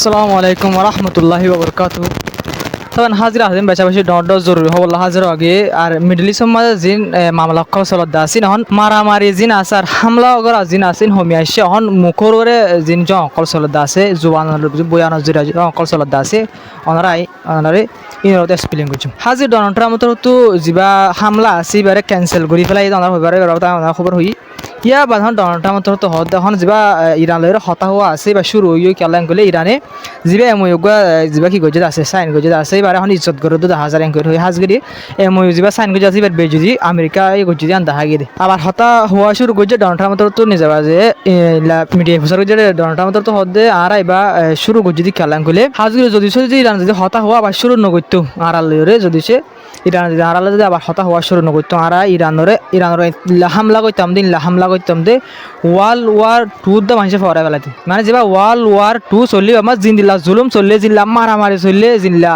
আসসালামু আলাইকুম রহমতুল্লাহি ওবরকাতুহু। তখন হাজিরা হাজিম বেশাবেশি ডট জরুরি হবল হাজির আগে আর মিডল ইস্ট মাঝে জিন মামলা চলত আসিন হন মারামারি জিন আছে আর হামলা অগর জিন আসিন হমি আসছে হন মুখরে জিন জ অকল চলত আছে জুবান বয়ান জিরা অকল চলত আছে অনারে ইনরত স্পেলিং করছো হাজির ডনাল্ড ট্রাম্পর তো যা হামলা আছে এবারে ক্যান্সেল করি ফেলাই অনার হইবারে খবর হই ইয়া বাধন ডনাল্ড ট্রাম্পর তো হদ এখন যা ইরানের হতা হওয়া আছে বা শুরু হই কেলান গলে ইরানে যা এমওইগুয়া যা কি গজে আছে সাইন গজে আছে এবার এখন ইজ্জত করে 2000 এঙ্কর হই হাজগিরি এমওই যা সাইন গজে আছে এবার বেজুজি আমেরিকা এই গজে আন দেখা গিয়ে আবার হতা হওয়া শুরু গজে ডনাল্ড ট্রাম্পর তো নিজে বাজে মিডিয়া ফুসার গজে ডনাল্ড ট্রাম্পর তো হদে আর এবার শুরু গজে দি কেলান গলে হাজগিরি যদি যদি ইরান যদি হতা হওয়া আবার শুরু নগত্য আর আল্লরে যদি সে ইরান যদি আর যদি আবার হতা হওয়া শুরু নগত্য আর ইরানের হামলা করতাম দিন হামলা করতাম দে ওয়ার্ল্ড ওয়ার 2 মানুষে ফরাই পেলাতে মানে যেবা ওয়ার্ল্ড ওয়ার 2 চললে আমার জিন্দিল্লা জুলুম চললে জিল্লা মারামারি চললে জিল্লা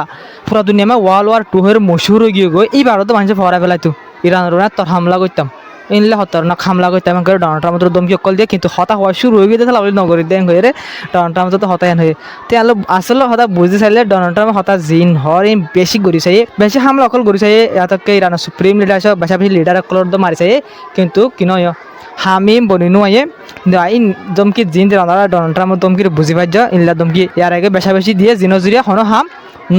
পুরা দুনিয়া ওয়ার্ল্ড ওয়ার 2 এর মশহুর হয়ে গিয়ে এই ভারত মানুষে ফরাই পেলাইতো ইরানের তোর হামলা করতাম ইনলে হতার না হামলা করতাম করে ডনাল্ড ট্রাম্প দমকি অকল দিয়ে কিন্তু হতা হওয়া শুরু হয়ে গিয়ে তাহলে নগরী দেন হয়ে রে ডনাল্ড ট্রাম্প তো হতায়ন হয়ে তে আসলে হতা বুঝতে চাইলে ডনাল্ড ট্রাম্প হতা জিন হর বেশি গড়ি চাই বেশি হামলা অকল গড়ি চাই ইয়াতকে ইরানের সুপ্রিম লিডার সব বেশা বেশি লিডার অকলর তো মারি চাই কিন্তু কিনো হামিম বনিনু আইয়ে আইন দমকি জিন ডনাল্ড ট্রাম্প দমকি বুঝি পাই যা ইনলা দমকি ইয়ার আগে বেশা বেশি দিয়ে জিনো জুড়িয়া হনো হাম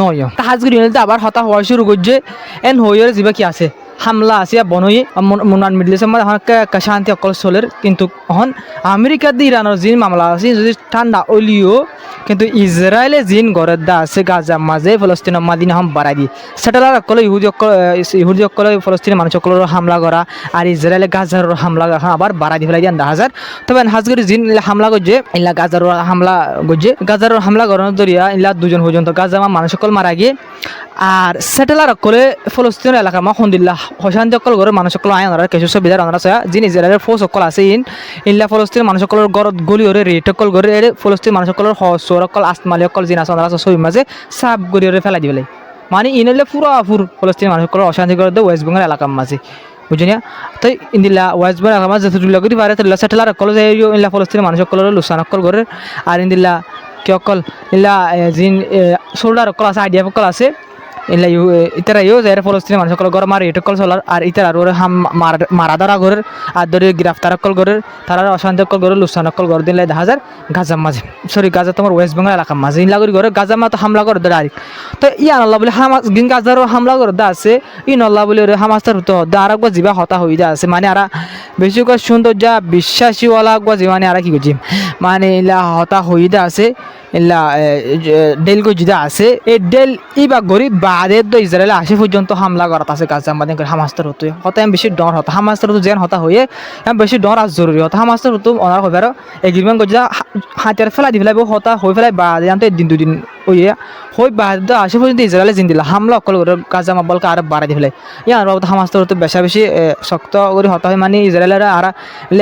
নয় হাজগুড়ি আবার হতা হওয়া শুরু করছে এন হইয়ের যিবা কি আছে হামলা আসিয়া বনই মুনান মিডল ইস্ট শান্তি অকল চলের কিন্তু এখন আমেরিকার দিয়ে ইরানের জিন মামলা আছে যদি ঠান্ডা অলিও কিন্তু ইসরায়েলে জিন ঘরের দা আছে গাজার মাঝে ফলস্তিনের মাদিনা হাম বাড়াই দিয়ে সেটেলার অকল ইহুদি অকল ফলস্তিনের মানুষ অকলের হামলা করা আর ইসরায়েলে গাজার হামলা আবার বাড়াই দিয়ে ফেলাই দিয়ে 10,000 তবে হাজগরি জিন হামলা করছে ইলা গাজার হামলা করছে গাজার হামলা করানোর দরিয়া ইলা দুজন পর্যন্ত গাজা মানুষ অকল মারা গিয়ে আর স্যাটেলার অকলে ফলস্তিনের এলাকা মা হন্দিল্লা হশান্তি অকল ঘরের মানুষ অকল আয় ওনারা কিছু সুবিধার ওনারা যিনি ইসরায়েলের ফোর্স অকল আছে ইনলা ফলস্তিনের মানুষ অকলের গড়ত গলি ওরে রেট অকল ঘরে ফলস্তিন মানুষ অকলের হসর অকল আসমালি অকল যিনি আছে ওনারা সই মাঝে সাপ গড়ি ওরে ফেলাই দিবে মানে ইনলে পুরাপুর ফলস্তিন মানুষ অকলের অশান্তি করে দেয় ওয়েস্ট বেঙ্গল এলাকার মাঝে বুঝিনা তো ইন্দিল্লা ওয়েস্ট বেঙ্গল এলাকার মাঝে যেহেতু করি পারে তাহলে স্যাটেলার অকল যে ইনলা ফলস্তিনের মানুষ অকলের লুসান অকল ঘরের আর ইন্দিল্লা কি অকল ইনলা যিন শোল্ডার অকল আছে আইডিয়া অকল আছে ইলা ইতারা যারা ফলস্তিনি মানুষ সকল ঘর মারে এটা কল চলার আর ইতার আর মারা ধরা ঘরের আর ধরে গ্রেফতার অকল ঘরের তারা অশান্তি অকল ঘরের লুসান অকল ঘর দিলে 10,000 গাজার মাঝে গাজা তোমার ওয়েস্ট বেঙ্গল এলাকার মাঝে ইনলা করি ঘরে গাজা মা তো হামলা করে দেয় আরেক তো ইয়ান আল্লাহ বলে হামাস গিন গাজারও হামলা করে দা আছে ইন আল্লাহ বলে হামাস তার হতো আর একবার জিবা হতা হয়ে যা আছে মানে আর বেশি করে সুন্দর যা বিশ্বাসীওয়ালা একবার জীবনে আর কি করছি মানে ইলা হতা হয়ে দা আছে ইলা ডেল গজিদা আছে এই ডেল ইবা গরিব বাদের তো ইসরায়েল আসে পর্যন্ত হামলা করাত আছে গাজা মাদিন করে হামাস্তার হতো হতা আমি বেশি ডর হতো হামাস্তার হতো যেন হতা হয়ে আমি বেশি ডর আজ জরুরি হতো হামাস্তার হতো ওনার হবার এগ্রিমেন্ট গজিদা হাতিয়ার ফেলা দি ফেলাই হতা হয়ে ফেলাই বাদে জানতো দিন দুদিন ওইয়া হই বাদ আসে পর্যন্ত ইসরায়েলে জিন দিলা হামলা অকল করে গাজা মাবলকে আর বাড়াই দি ফেলাই ইয়ার বাবদ হামাস্তার হতো বেশা বেশি শক্ত করে হতা হয় মানে ইসরায়েলের আর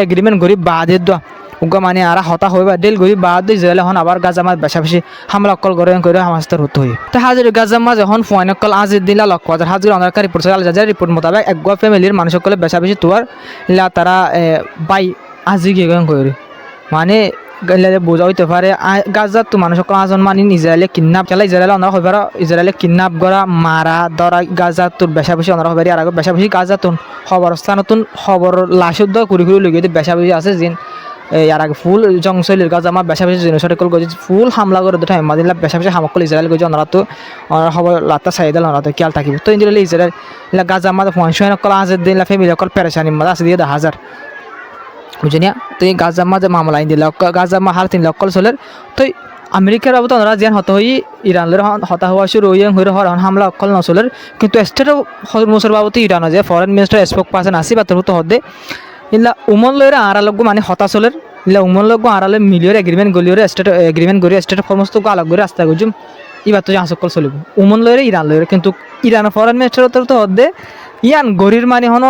এগ্রিমেন্ট করি বাদের দোয়া উগা মানে আর হতা হইবা ডেল গই বাদ ইসরায়েল এখন আবার গাজা মাছ বেশা বেশি হামলা অকল করে হামাস্তার হতো হই তো হাজির গাজা মাছ এখন ফোন অকল আজ দিলা লক্ষ্য হাজির অনারকার রিপোর্ট আল জাজার রিপোর্ট মোতাবেক একগা ফ্যামিলির মানুষ সকলে বেশা বেশি তোয়ার লা তারা বাই আজি গিয়ে করে মানে বোঝা হইতে পারে গাজার তো মানুষ সকল আজন মানি ইসরায়েলে কিডন্যাপ খেলা ইসরায়েল অনার হইবার ইসরায়েলে কিডন্যাপ করা মারা ধরা গাজা তোর বেশা বেশি অনার হইবার আর বেশা বেশি গাজা তোর খবর স্থানতুন খবর লাশুদ্ধ কুড়ি লগে বেশা বেশি আছে জিন ইয়ার আগে ফুল জংশৈলের গাছ আমার বেশা বেশি জিনিস গজি ফুল হামলা করে দেয় মাদিলা বেশা বেশি হামকল ইসরায়েল গজি ওনারা তো ওনার খবর লাত্তা চাই দিল ওনারা তো খেয়াল থাকিব তো ইন্দিলে ইসরায়েল গাছ আমার ফোন কল আজের দিন ফ্যামিলি অকল পেরেশানি মাঝে আছে দিয়ে 10,000 বুঝিনা তো এই গাছ মাঝে মামলা দিল গাছ মা হার 3 লক্ষ চলের তো আমেরিকার বাবদ ওনারা যেন হত হই ইরানের হতা হওয়া শুরু হয়ে হর হামলা অকল নচলের কিন্তু স্টেট মুসর বাবদ ইরান যে ফরেন মিনিস্টার স্পোক পার্সন আসি বা তোর হতে ইলা উমন লয়ের আড়ালগ মানে হতাশলের ইলা উমন লগ আড়ালে মিলিয়র এগ্রিমেন্ট গলিয়র স্টেট এগ্রিমেন্ট গড়ি স্টেট ফরমস্ত আলাগ করে রাস্তা গুজুম ইবার তো সকল চলিব উমন লয়ের ইরান লয়ের কিন্তু ইরান ফরেন মিনিস্টার তো হদে ইয়ান গরির মানে হন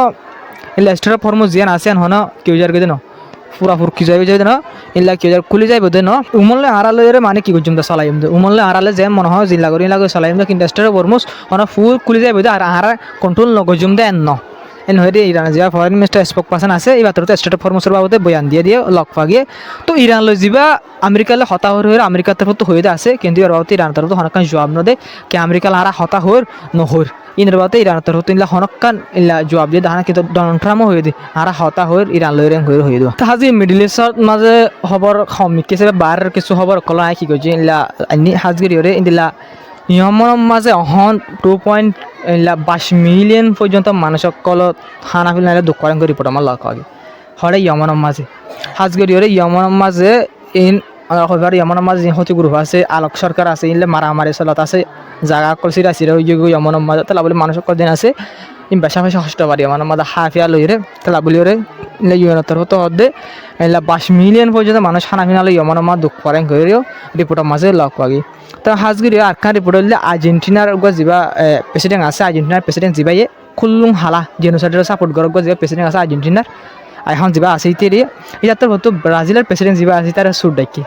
ইলা স্টেট ফরমস জিয়ান আসেন হন কেউ যার গদে ন পুরা ফুরকি যাইবে যাই না ইলা কেউ যার খুলি যাইব দে ন উমনলে আড়ালের মানে কি গুজুম সালাইম দে উমনলে আড়ালে যে মনে হয় জিল্লা গরি লাগো সালাইম দে কিন্তু স্টেট ফরমস হন ফুল খুলি যাইব দে আর আহারা কন্ট্রোল ন গজুম দে ন এন হয়ে ইরানের যা ফরেন মিনিস্টার স্পোক পার্সন আছে এই বাতরতে স্টেট অফ হরমুজের বাবদে বয়ান দিয়ে লক পাগিয়ে তো ইরান লই যাবা আমেরিকালে হতা হয়ে আমেরিকার তরফ হয়ে আছে কিন্তু এর বাবদ ইরান তরফ হনকান জবাব নদে কে আমেরিকা হারা হতা হর নহর ইনের বাবদ ইরান তরফ ইনলা হনকান ইলা জবাব দিয়ে দাহানা কিন্তু ডোনাল্ড ট্রাম্পও হয়ে দি হারা হতা হর ইরান লই রেং হয়ে দেওয়া তাহাজি মিডল ইস্টর মাঝে খবর সমিক কিছু বার কিছু খবর কলা কি করছে ইলা হাজগিরিয়রে ইন্দিলা ইয়মনৰ মাঝে 2.22 মিলিয়ন পর্যন্ত মানুষ সকল খানা ফিল দুঃখ করেন রিপোর্ট আমার লক্ষ্য আগে হরে ইয়মনের মাঝে হাজগরিয়রে ইয়মনের মাঝে ইন হবার ইয়মনের মাঝে যে হতি গ্রুপ আছে আলোক সরকার আছে ইনলে মারামারি চলত আছে জাগা কলসির আছে ইয়মনের মাঝে তাহলে বলে মানুষ সকল দিন আছে ইন বেশা বেশা হষ্ট পারি ইয়মনের মাঝে হাফিয়া লইরে তাহলে বলিওরে ইনলে ইউএনের তরফ হতে ইনলা 22 মিলিয়ন পর্যন্ত মানুষ খানা ফিনালে ইয়মনের মাঝে দুঃখ করেন করিও রিপোর্টের মাঝে লক্ষ্য আগে তো হাজগিরি আরকান রিপোর্ট হলে আর্জেন্টিনার যা প্রেসিডেন্ট আছে আর্জেন্টিনার প্রেসিডেন্ট যাবাই খুল্লুং হালা জেনোসাইডের সাপোর্ট করব যা প্রেসিডেন্ট আছে আর্জেন্টিনার এখন যা আছে ইতেরি এটা তোর হতো ব্রাজিলের প্রেসিডেন্ট যা আছে তার সুট ডাকি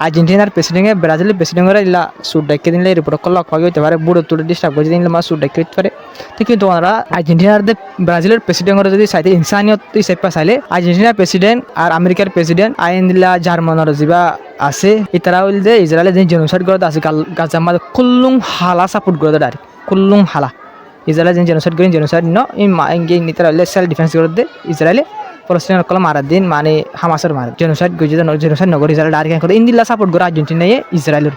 আর্জেন্টিনার প্রেসিডেন্টে ব্রাজিলের প্রেসিডেন্টের ইলা সুট ডাকি দিলে রিপোর্ট করলে লক্ষ্য হইতে পারে বুড়ো তুলে ডিস্টার্ব করে দিলে মা সুট ডাকি হইতে পারে তো কিন্তু ওনারা আর্জেন্টিনার ব্রাজিলের প্রেসিডেন্টের যদি চাইতে ইনসানিয়ত হিসেবে চাইলে আর্জেন্টিনার প্রেসিডেন্ট আর আমেরিকার প্রেসিডেন্ট আইন দিলা জার্মানের যা আছে ইতারা হইল যে ইসরায়েলের যে জেনোসাইড করতে আছে গাজার মাঝে কুল্লুং হালা সাপোর্ট করতে ডাইরেক্ট কুল্লুং হালা ইসরায়েলের যে জেনোসাইড ন ইতারা হইলে সেলফ ডিফেন্স করতে ইসরায়েলে ফলস্তিনের কলম মারার দিন মানে হামাসের মার জেনোসাইড জেনোসাইড নগর ইসরায়েল ডাইরেক্ট করে ইন্দিল্লা সাপোর্ট করে আর্জেন্টিনায় ইসরায়েলের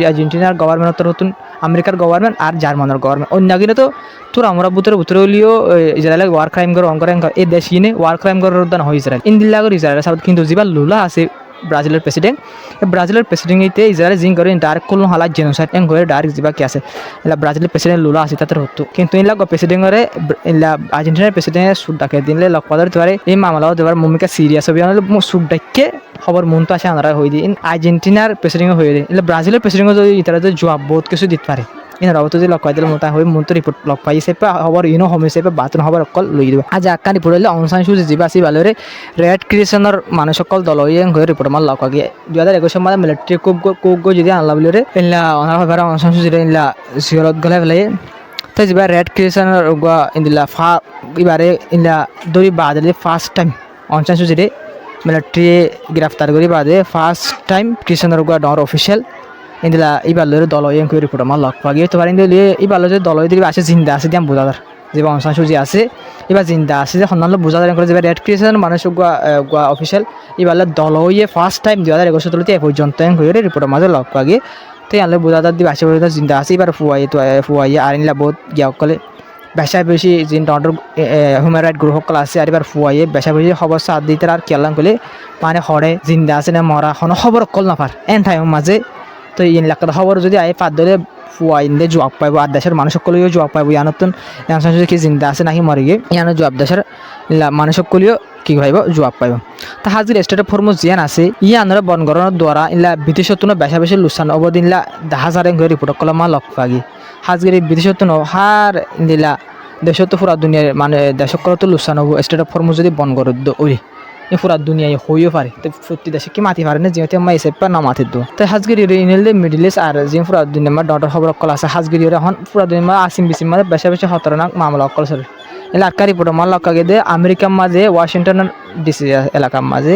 আর্জেন্টিনার গভর্নমেন্ট নতুন আমেরিকার গভর্নমেন্ট আর জার্মানের গভর্নমেন্ট অন্য গিয়ে তো তোর আমরা ভিতরে হলেও ইসরায়েলের ওয়ার ক্রাইম করে অঙ্করাং এই দেশ কিনে ওয়ার ক্রাইম করার উদ্যান হয় ইসরায়েল ইন্দিল্লা করে ইসরায়েলের সাথে কিন্তু যিবা লুলা আছে ব্রাজিলের প্রেসিডেন্টে ইসরায়েল জিং করে ডাইরেক্ট কোনো হালা জেনোসাইড এং করে ডাইরেক্ট যা কি আছে এলা ব্রাজিলের প্রেসিডেন্ট লুলা আছে তাদের হতো কিন্তু ইনলা প্রেসিডেন্টরে ইলা আর্জেন্টিনার প্রেসিডেন্টের সুট ডাকে দিলে লক্ষ ধরতে পারে এই মামলাও দেবার ভূমিকা সিরিয়াস হবে সুট ডাকে খবর মন তো আসে আনারা হয়ে দিই আর্জেন্টিনার প্রেসিডেন্ট হয়ে দিই ইলা ব্রাজিলের প্রেসিডেন্ট যদি ইতারা জবাব বহুত কিছু দিতে পারে ইনার অবত যদি লক্ষ্য দিলে মোটা হয়ে মন তো রিপোর্ট লক পাই হিসেবে খবর ইনো হোম হিসেবে বাতন খবর অকল লই দিব আজ আকান রিপোর্ট হলে অং সান সুজি যা আছে ভালরে রেড ক্রিয়েশনের মানুষ সকল দল হয়ে হয়ে রিপোর্ট আমার লক্ষ্য গিয়ে 2021 মাঝে মিলিটারি কুক যদি আনলা বলে ইনলা ওনার হবার অং সান সুজি ইনলা সিওরত গলে ফেলে তাই যা রেড ক্রিয়েশনের ইনলা এবারে ইনলা দড়ি বাদলে ফার্স্ট টাইম অং সান সুজি মিলিটারি গ্রেফতার করি বাদে ফার্স্ট টাইম ক্রিয়েশনের ডর অফিসিয়াল ইন্দিলা ইবালের দল করে রিপোর্ট আমার লক্ষ্য পাগিয়ে তো পারেন দিলে ইবালের দল দিবি আছে জিন্দা আছে দিয়াম বোঝাদার যে অংশান সুজি আছে এবার জিন্দা আছে যে সন্ধান বোঝাদার করে যে রেড ক্রিয়েশন মানুষ অফিসিয়াল ইবালের দল ফার্স্ট টাইম 2021 তুলতে এ পর্যন্ত করে রিপোর্টের মাঝে লক্ষ্য পাগিয়ে তো আনলে বোঝাদার দিবি আছে জিন্দা আছে এবার ফুয়াইয়ে আর ইনলা বহুত গিয়া কলে বেশা বেশি যে অর্ডার হিউম্যান রাইট গ্রুপ সকল আছে আর এবার ফুয়াইয়ে বেশা বেশি খবর সাথ দিতে আর কেলাম করলে মানে হরে জিন্দা আছে না মরা কোনো খবর কল না পার এন টাইম মাঝে তো এই এলাকার খবর যদি আয় পাত ধরে ফুয়াইন্দে জবাব পাইব আর দেশের মানুষ সকলেও জবাব পাইব ইয়ানতন কি জিন্দা আছে নাকি মরে গিয়ে ইয়ানো জবাব দেশের মানুষ সকলেও কি ভাইব জবাব পাইব তা হাজির স্টেট অফ হরমুজ জিয়ান আছে ইয়ানরা বনগরণের দ্বারা ইলা বিদেশত্ব বেশা বেশি লুসান অবদিন ইলা 10,000 করে রিপোর্ট করলাম মা লক্ষ্য পাগি হাজির বিদেশত্ব হার ইলা দেশত্ব পুরা দুনিয়ার মানে দেশকলতো লুসান হবো স্টেট অফ হরমুজ যদি বনগর ওই এই পুরা দুনিয়ায় হইও পারে তো প্রতি দেশে কি মাতি পারে না যেহেতু আমার এসে না মাতির দো তাই হাজগিরি ইনেল মিডিল ইস্ট আর যে পুরা দুনিয়া আমার ডটার খবর অকল আছে হাজগিরি এখন পুরা দুনিয়া আসিম বিসিম মানে বেশি বেশি খতরনাক মামলা অকল সর এলা আটকা রিপোর্ট আমার লক্ষ্য দে আমেরিকার মাঝে ওয়াশিংটন ডিসি এলাকার মাঝে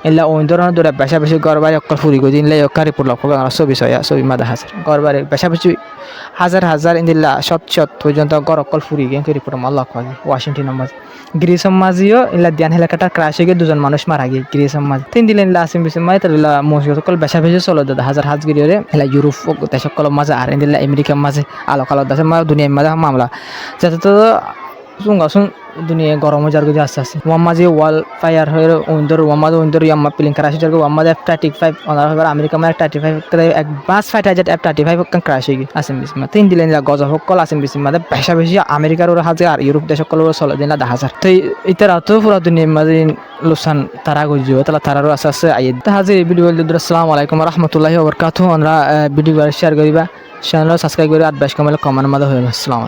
এলা ওই ধরনের দূরে বেশা বেশি গড়বাড়ি অকল ফুরি গই দিনলে অক্কা রিপোর্ট লক্ষ্য ছবি মাদা হাজার গড়বাড়ি বেশা বেশি হাজার ইন্দিল্লা শত পর্যন্ত গড় অকল ফুরি গিয়ে রিপোর্ট আমার লক্ষ্য ওয়াশিংটনের মাঝে গ্রিসম মাঝিও ইলা দিয়ান হেলাকাটা ক্রাশ হয়ে গিয়ে 2জন মানুষ মারা গিয়ে গ্রিসম মাঝে 3 দিন ইলা আসিম বিসিম মাঝে তার ইলা মসজিদ সকল বেশা বেশি চলো দাদা হাজগিরি ইলা ইউরোপ দেশ সকল মাঝে আর ইন্দিল্লা আমেরিকার মাঝে আলোকালো দেশের মাঝে দুনিয়ার মাঝে মামলা যাতে তো শুন দুনিয়া গরম যার গিয়ে আস্তে আস্তে ওয়ামাজি ওয়াল ফায়ার হয়ে ওইন্দর ইয়াম্মা পিলিং ক্রাশ যার ওয়ামাজি F-35 ওনার হবে আমেরিকা মার F-35 এক বাস ফাইটার জেট F-35 কান ক্রাশ হয়ে গিয়ে আসিম বিসিম 3 দিন ইলা গজ সকল আসিম বিসিম মাঝে বেশা বেশি আমেরিকার ওরা হাজার আর ইউরোপ দেশ সকল ওরা 16 দিন 10,000 তো ইতারা তো পুরো দুনিয়ার মাঝে লুসান তারা গজিও তাহলে তারারও আস্তে আস্তে আইয়ে হাজির ভিডিও আসসালামু আলাইকুম ওয়া রাহমাতুল্লাহি ওয়া বারাকাতুহু আমরা ভিডিও শেয়ার করিবা চ্যানেল সাবস্ক্রাইব করে 8 কমেন্ট মাঝে হয়ে আসসালামু